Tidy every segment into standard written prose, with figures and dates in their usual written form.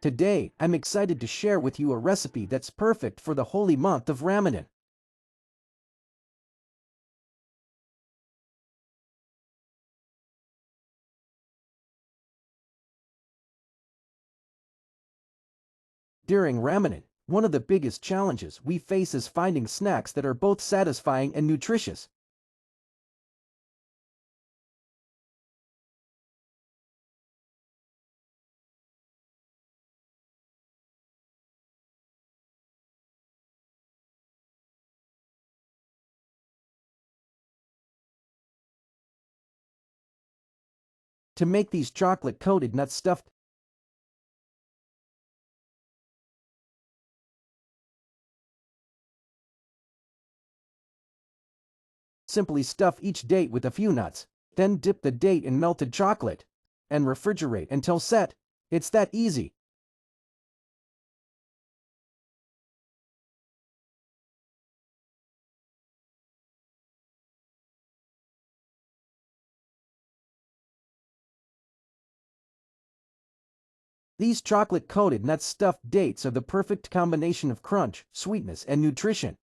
Today, I'm excited to share with you a recipe that's perfect for the holy month of Ramadan. During Ramadan, one of the biggest challenges we face is finding snacks that are both satisfying and nutritious. To make these chocolate-coated nuts stuffed, simply stuff each date with a few nuts, then dip the date in melted chocolate, and refrigerate until set. It's that easy. These chocolate-coated nut stuffed dates are the perfect combination of crunch, sweetness, and nutrition.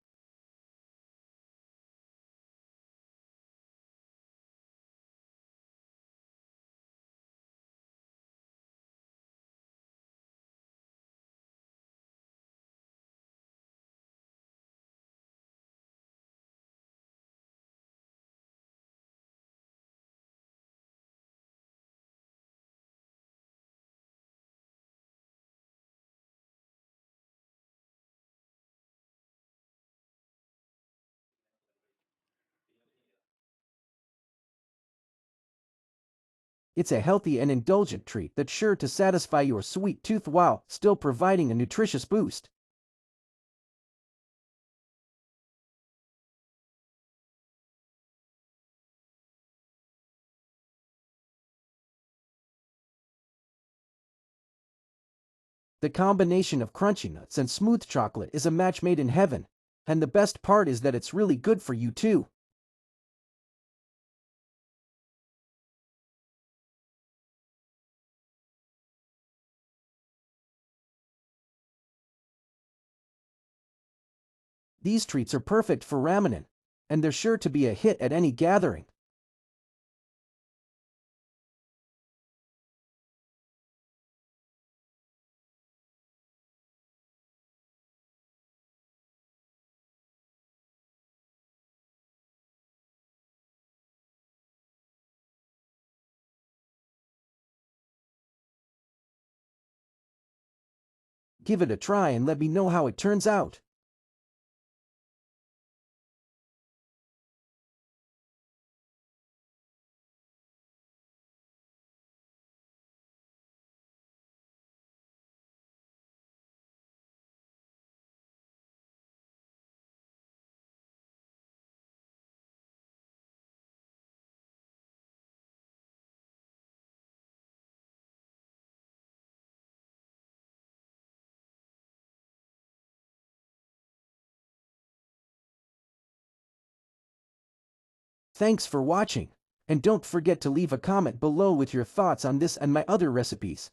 It's a healthy and indulgent treat that's sure to satisfy your sweet tooth while still providing a nutritious boost. The combination of crunchy nuts and smooth chocolate is a match made in heaven, and the best part is that it's really good for you too. These treats are perfect for Ramadan, and they're sure to be a hit at any gathering. Give it a try and let me know how it turns out. Thanks for watching, and don't forget to leave a comment below with your thoughts on this and my other recipes.